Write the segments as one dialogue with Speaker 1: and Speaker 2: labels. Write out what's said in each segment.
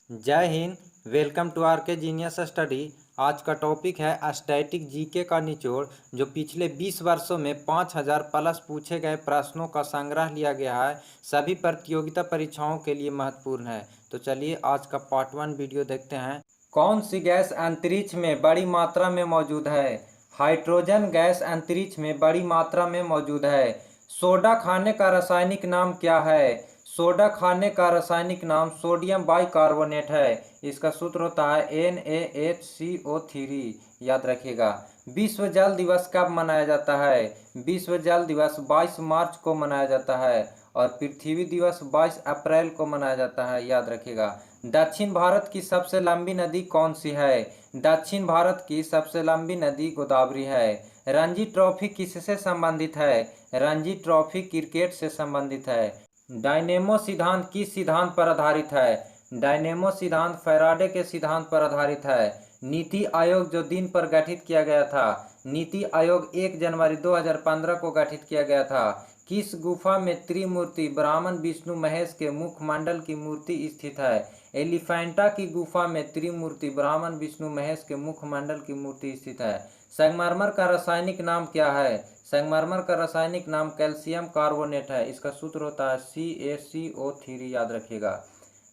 Speaker 1: जय Hind. Welcome to are के genius study. आज का टॉपिक है स्टैटिक जीके का निचोड़, जो पिछले 20 वर्षों में 5000 प्लस पूछे गए प्रश्नों का संग्रह लिया गया है। सभी प्रतियोगिता परीक्षाओं के लिए महत्वपूर्ण है। तो चलिए आज का पार्ट 1 वीडियो देखते हैं। कौन सी गैस अंतरिक्ष में बड़ी मात्रा में मौजूद है? हाइड्रोजन गैस अंतरिक्ष में बड़ी मात्रा में मौजूद है। सोडा खाने का रासायनिक नाम क्या है? सोडा खाने का रासायनिक नाम सोडियम बाइकार्बोनेट है। इसका सूत्र होता है NaHCO3। याद रखिएगा। विश्व जल दिवस कब मनाया जाता है? विश्व जल दिवस 22 मार्च को मनाया जाता है और पृथ्वी दिवस 22 अप्रैल को मनाया जाता है। याद रखिएगा। दक्षिण भारत की सबसे लंबी नदी कौन सी है? दक्षिण भारत की सबसे लंबी नदी गोदावरी है। रणजी ट्रॉफी किससे संबंधित है? रणजी ट्रॉफी क्रिकेट से संबंधित है। डायनेमो सिद्धांत किस सिद्धांत पर आधारित है? डायनेमो सिद्धांत फैराडे के सिद्धांत पर आधारित है। नीति आयोग जो दिन पर गठित किया गया था? नीति आयोग 1 जनवरी 2015 को गठित किया गया था। किस गुफा में त्रिमूर्ति ब्राह्मण विष्णु महेश के मुखमंडल की मूर्ति स्थित है? एलिफेंटा की गुफा में त्रिमूर्ति ब्राह्मण विष्णु महेश के मुखमंडल की मूर्ति स्थित है। संगमरमर का रासायनिक नाम क्या है? संगमरमर का रासायनिक नाम कैल्शियम कार्बोनेट है। इसका सूत्र होता है CaCO3। याद रखिएगा।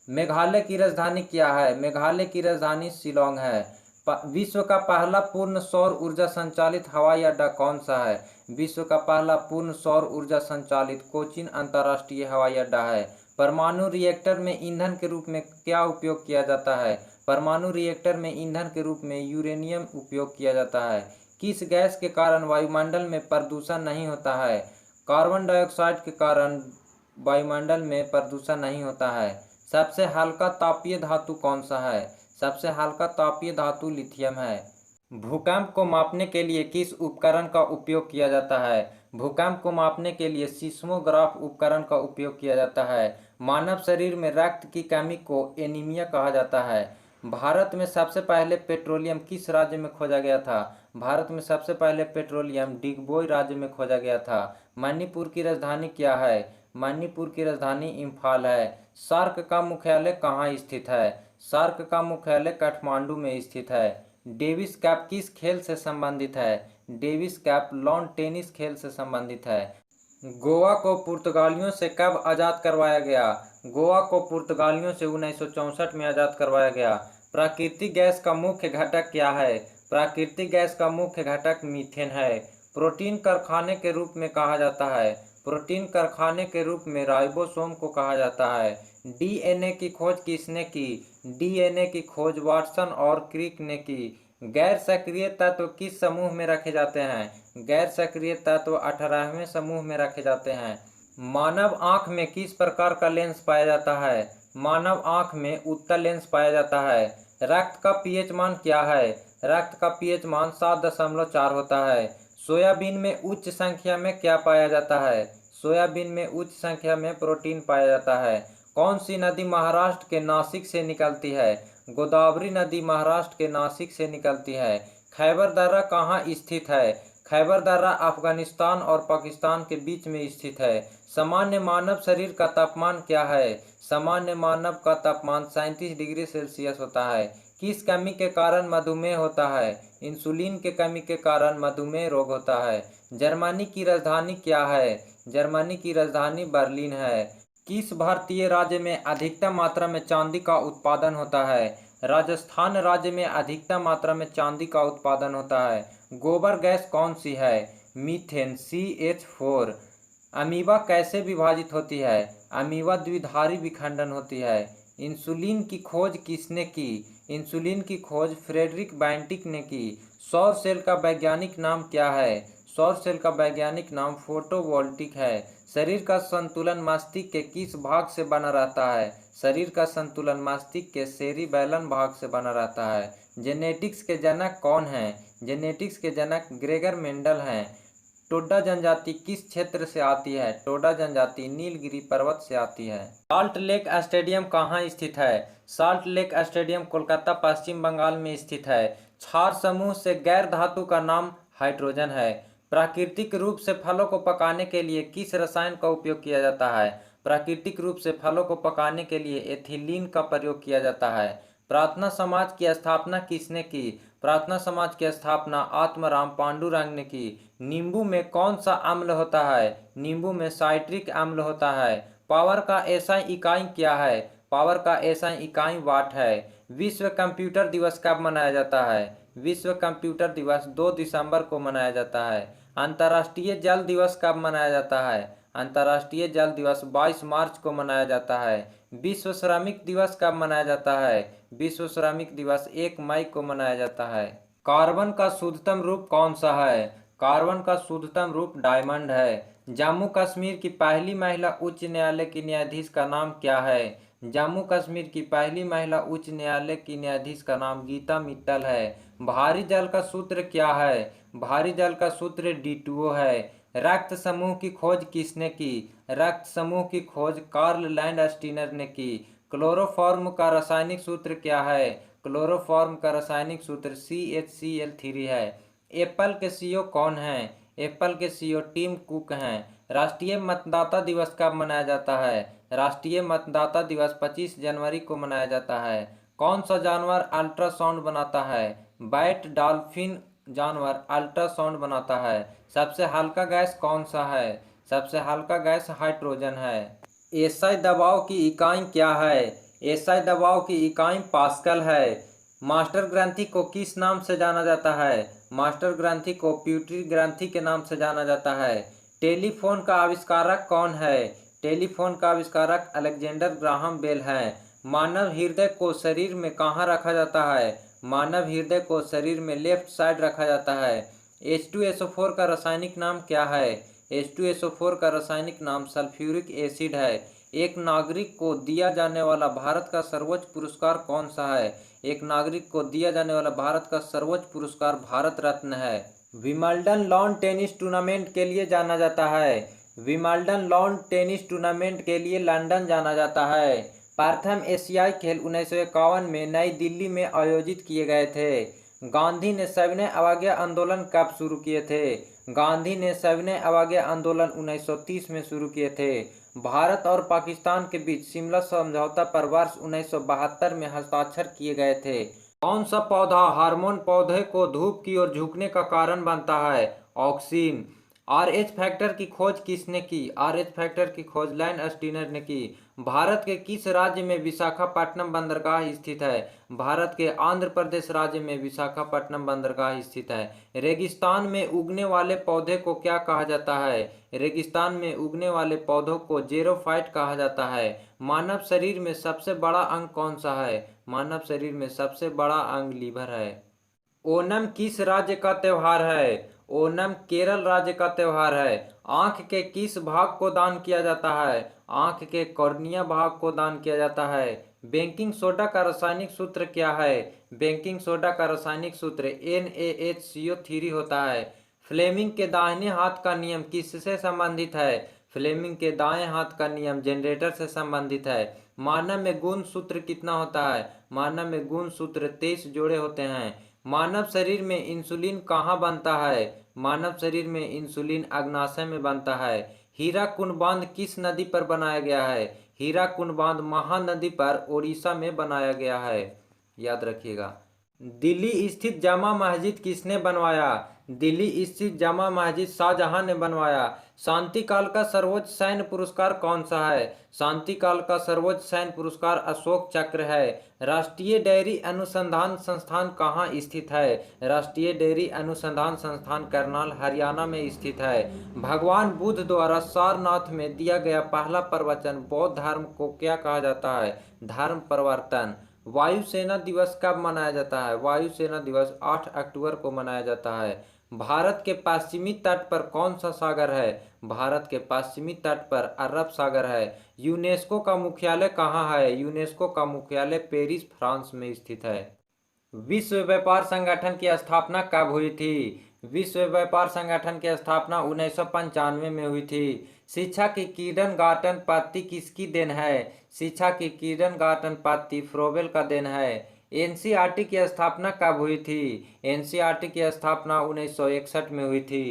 Speaker 1: मेघालय की राजधानी क्या है? मेघालय की राजधानी शिलोंग है। विश्व का पहला पूर्ण सौर ऊर्जा संचालित हवाई अड्डा कौन सा है? विश्व का पहला पूर्ण सौर ऊर्जा संचालित कोचीन अंतर्राष्ट्रीय हवाई अड्डा है। परमाणु रिएक्टर में ईंधन के रूप में क्या उपयोग किया जाता है? परमाणु रिएक्टर में ईंधन के रूप में यूरेनियम उपयोग किया जाता है। किस गैस के कारण वायुमंडल में प्रदूषण नहीं होता है? कार्बन डाइऑक्साइड के कारण वायुमंडल में प्रदूषण नहीं होता है। सबसे हल्का तापीय धातु कौन सा है? सबसे हल्का तापीय धातु लिथियम है। भूकंप को मापने के लिए किस उपकरण का उपयोग किया जाता है? भूकंप को मापने के लिए सिस्मोग्राफ उपकरण का उपयोग किया जाता है। मानव शरीर में रक्त की कमी को एनीमिया कहा जाता है। भारत में सबसे पहले पेट्रोलियम किस राज्य में खोजा गया था? भारत में सबसे पहले पेट्रोलियम डिगबोई राज्य में खोजा गया था। मणिपुर की राजधानी क्या है? मणिपुर की राजधानी इम्फाल है। सार्क का मुख्यालय कहाँ स्थित है? सार्क का मुख्यालय काठमांडू में स्थित है। डेविस कप किस खेल से संबंधित है? डेविस कप लॉन टेनिस खेल से संबंधित है। गोवा को पुर्तगालियों से कब आज़ाद करवाया गया? गोवा को पुर्तगालियों से 1964 में आज़ाद करवाया गया। प्राकृतिक गैस का मुख्य घटक क्या है? प्राकृतिक गैस का मुख्य घटक मीथेन है। प्रोटीन कारखाने के रूप में कहा जाता है। प्रोटीन कारखाने के रूप में राइबोसोम को कहा जाता है। डीएनए की खोज किसने की? डीएनए की खोज वाटसन और क्रिक ने की। गैर सक्रिय तत्व किस समूह में रखे जाते हैं? गैर सक्रिय तत्व 18वें समूह में रखे जाते हैं। मानव आंख में किस प्रकार का लेंस पाया जाता है? मानव आंख में उत्तल लेंस पाया जाता है। रक्त का पीएच मान क्या है? रक्त का पीएच मान 7.4 होता है। सोयाबीन में उच्च संख्या में क्या पाया जाता है? सोयाबीन में उच्च संख्या में प्रोटीन पाया जाता है। कौन सी नदी महाराष्ट्र के नासिक से निकलती है? गोदावरी नदी महाराष्ट्र के नासिक से निकलती है। खैबर दर्रा कहाँ स्थित है? खैबर दर्रा अफगानिस्तान और पाकिस्तान के बीच में स्थित है। सामान्य मानव शरीर का तापमान क्या है? सामान्य मानव का तापमान 37 डिग्री सेल्सियस होता है। किस कमी के कारण मधुमेह होता है? इंसुलिन के कमी के कारण मधुमेह रोग होता है। जर्मनी की राजधानी क्या है? जर्मनी की राजधानी बर्लिन है। किस भारतीय राज्य में अधिकतम मात्रा में चांदी का उत्पादन होता है? राजस्थान राज्य में अधिकतम मात्रा में चांदी का उत्पादन होता है। गोबर गैस कौन सी है? Methane CH4। अमीबा कैसे विभाजित होती है? अमीबा द्विधारी विखंडन होती है। इंसुलिन की खोज किसने की? इंसुलिन की खोज फ्रेडरिक बैंटिक ने की। सौर सेल का वैज्ञानिक नाम क्या है? सौर सेल का वैज्ञानिक नाम फोटोवोल्टिक है। शरीर का संतुलन मस्तिष्क के किस भाग से बना रहता है? शरीर का संतुलन मस्तिष्क के सेरिबैलम भाग से बना रहता है। जेनेटिक्स के जनक कौन हैं? जेनेटिक्स के जनक ग्रेगर मेंडल हैं। टोडा जनजाति किस क्षेत्र से आती है? टोडा जनजाति नीलगिरी पर्वत से आती है। साल्ट लेक स्टेडियम कहाँ स्थित है? साल्ट लेक स्टेडियम कोलकाता पश्चिम बंगाल में स्थित है। क्षार समूह से गैर धातु का नाम हाइड्रोजन है। प्राकृतिक रूप से फलों को पकाने के लिए किस रसायन का उपयोग किया जाता है? प्राकृतिक रूप से फलों को पकाने के लिए एथिलीन का प्रयोग किया जाता है। प्रार्थना समाज की स्थापना किसने की? प्रार्थना समाज की स्थापना आत्माराम पांडुरंग ने की। नींबू में कौन सा अम्ल होता है? नींबू में साइट्रिक अम्ल होता है। पावर का एसआई इकाई क्या है? पावर का एसआई इकाई वाट है। विश्व कंप्यूटर दिवस कब मनाया जाता है? विश्व कंप्यूटर दिवस 2 दिसंबर को मनाया जाता है। अंतर्राष्ट्रीय जल दिवस कब मनाया जाता है? अंतर्राष्ट्रीय जल दिवस 22 मार्च को मनाया जाता है। विश्व श्रमिक दिवस कब मनाया जाता है? विश्व श्रमिक दिवस 1 मई को मनाया जाता है। कार्बन का शुद्धतम रूप कौन सा है? कार्बन का शुद्धतम रूप डायमंड है। जम्मू कश्मीर की पहली महिला उच्च न्यायालय की न्यायाधीश का नाम क्या है? जम्मू कश्मीर की पहली महिला उच्च न्यायालय की न्यायाधीश का नाम गीता मित्तल है। भारी जल का सूत्र क्या है? भारी जल का सूत्र D2O है। रक्त समूह की खोज किसने की? रक्त समूह की खोज कार्ल लैंडस्टीनर ने की। क्लोरोफॉर्म का रासायनिक सूत्र क्या है? क्लोरोफॉर्म का रासायनिक सूत्र CHCl3 है। एप्पल के सीईओ कौन हैं? एप्पल के सीईओ टिम कुक हैं। राष्ट्रीय मतदाता दिवस कब मनाया जाता है? राष्ट्रीय मतदाता दिवस 25 जनवरी को मनाया जाता है। कौन सा जानवर अल्ट्रासाउंड बनाता है? बैट डॉल्फिन जानवर अल्ट्रासाउंड बनाता है। सबसे हल्का गैस कौन सा है? सबसे हल्का गैस हाइड्रोजन है। एसआई दबाव की इकाई क्या है? एसआई दबाव की इकाई पास्कल है। मास्टर ग्रंथि को किस नाम से जाना जाता है? मास्टर ग्रंथि को प्यूटरी ग्रंथि के नाम से जाना जाता है। टेलीफोन का आविष्कारक कौन है? टेलीफोन का आविष्कारक अलेक्जेंडर ग्राहम बेल है। मानव हृदय को शरीर में कहाँ रखा जाता है? मानव हृदय को शरीर में लेफ्ट साइड रखा जाता है। H2SO4 का रासायनिक नाम क्या है? H2SO4 का रासायनिक नाम सल्फ्यूरिक एसिड है। एक नागरिक को दिया जाने वाला भारत का सर्वोच्च पुरस्कार कौन सा है? एक नागरिक को दिया जाने वाला भारत का सर्वोच्च पुरस्कार भारत रत्न है। विंबलडन लॉन टेनिस टूर्नामेंट के लिए जाना जाता है। विंबलडन लॉन टेनिस टूर्नामेंट के लिए लंदन जाना जाता है। प्रथम एशियाई खेल 1951 में नई दिल्ली में आयोजित किए गए थे। गांधी ने सविनय अवज्ञा आंदोलन कब शुरू किए थे? गांधी ने सविनय अवज्ञा आंदोलन 1930 में शुरू किए थे। भारत और पाकिस्तान के बीच शिमला समझौता पर वर्ष 1972 में हस्ताक्षर किए गए थे। कौन सा पौधा हार्मोन पौधे को धूप की ओर झुकने का कारण बनता है? ऑक्सिन। RH फैक्टर की खोज किसने की? RH फैक्टर की खोज लैंडस्टीनर ने की। भारत के किस राज्य में विशाखापट्टनम बंदरगाह स्थित है? भारत के आंध्र प्रदेश राज्य में विशाखापट्टनम बंदरगाह स्थित है। रेगिस्तान में उगने वाले पौधे को क्या कहा जाता है? रेगिस्तान में उगने वाले पौधों को जेरोफाइट कहा जाता है। मानव शरीर में सबसे बड़ा अंग कौन सा है? मानव शरीर में सबसे बड़ा अंग लीवर है। ओणम किस राज्य का त्योहार है? ओणम केरल राज्य का त्योहार है। आंख के किस भाग को दान किया जाता है? आंख के कॉर्निया भाग को दान किया जाता है। बेकिंग सोडा का रासायनिक सूत्र क्या है? बेकिंग सोडा का रासायनिक सूत्र NaHCO3 होता है। फ्लेमिंग के दाहिने हाथ का नियम किससे संबंधित है? फ्लेमिंग के दाएं हाथ का नियम जनरेटर से संबंधित है। मानव में गुण सूत्र कितना होता है? मानव में गुण सूत्र 23 जोड़े होते हैं। मानव शरीर में इंसुलिन कहाँ बनता है? मानव शरीर में इंसुलिन अग्नाशय में बनता है। हीराकुंड बांध किस नदी पर बनाया गया है? हीराकुंड बांध महानदी पर ओडिशा में बनाया गया है। याद रखिएगा। दिल्ली स्थित जामा मस्जिद किसने बनवाया? दिल्ली स्थित जामा मस्जिद शाहजहां ने बनवाया। शांति काल का सर्वोच्च सैन्य पुरस्कार कौन सा है? शांति काल का सर्वोच्च सैन्य पुरस्कार अशोक चक्र है। राष्ट्रीय डेयरी अनुसंधान संस्थान कहाँ स्थित है? राष्ट्रीय डेयरी अनुसंधान संस्थान करनाल हरियाणा में स्थित है। भगवान बुद्ध द्वारा सारनाथ में दिया गया पहला प्रवचन बौद्ध धर्म को क्या कहा जाता है? धर्म परिवर्तन। वायुसेना दिवस कब मनाया जाता है? वायुसेना दिवस 8 अक्टूबर को मनाया जाता है। भारत के पश्चिमी तट पर कौन सा सागर है? भारत के पश्चिमी तट पर अरब सागर है। यूनेस्को का मुख्यालय कहाँ है? यूनेस्को का मुख्यालय पेरिस फ्रांस में स्थित है। विश्व व्यापार संगठन की स्थापना कब हुई थी? विश्व व्यापार संगठन की स्थापना 1995 में हुई थी। शिक्षा की किंडरगार्टन पद्धति किसकी देन है? शिक्षा की किंडरगार्टन पद्धति फ्रोबेल का देन है। एनसीईआरटी की स्थापना कब हुई थी? एनसीईआरटी की स्थापना 1961 में हुई थी।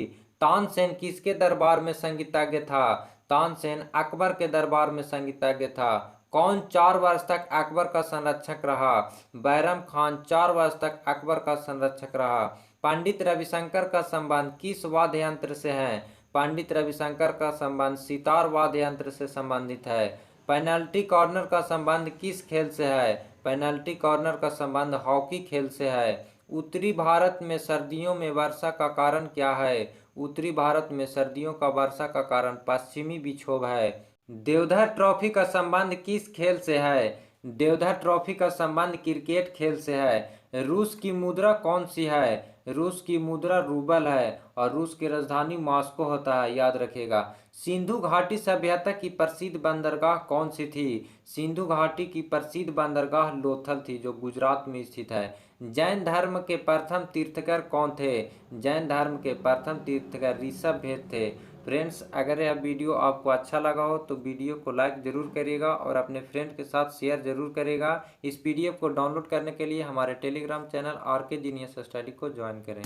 Speaker 1: तानसेन किसके दरबार में संगीतज्ञ था? तानसेन अकबर के दरबार में संगीतज्ञ था। कौन 4 वर्ष तक अकबर का संरक्षक रहा? बैरम खान 4 वर्ष तक अकबर का संरक्षक रहा। पंडित रविशंकर का संबंध किस वाद्य यंत्र से है? पंडित रविशंकर का संबंध सितार वाद्य यंत्र से संबंधित है। पेनल्टी कॉर्नर का संबंध किस खेल से है? पेनल्टी कॉर्नर का संबंध हॉकी खेल से है। उत्तरी भारत में सर्दियों में वर्षा का कारण क्या है? उत्तरी भारत में सर्दियों का वर्षा का कारण पश्चिमी विक्षोभ है। देवधर ट्रॉफी का संबंध किस खेल से है? देवधर ट्रॉफी का संबंध क्रिकेट खेल से है। रूस की मुद्रा कौन सी है? रूस की मुद्रा रूबल है और रूस की राजधानी मॉस्को होता है, याद रखिएगा। सिंधु घाटी सभ्यता की प्रसिद्ध बंदरगाह कौन सी थी? सिंधु घाटी की प्रसिद्ध बंदरगाह लोथल थी, जो गुजरात में स्थित है। जैन धर्म के प्रथम तीर्थकर कौन थे? जैन धर्म के प्रथम तीर्थकर ऋषभदेव थे। फ्रेंड्स, अगर यह वीडियो आपको अच्छा लगा हो तो वीडियो को लाइक ज़रूर करिएगा और अपने फ्रेंड के साथ शेयर ज़रूर करिएगा। इस पीडीएफ को डाउनलोड करने के लिए हमारे Telegram channel RK genius study को ज्वाइन करें।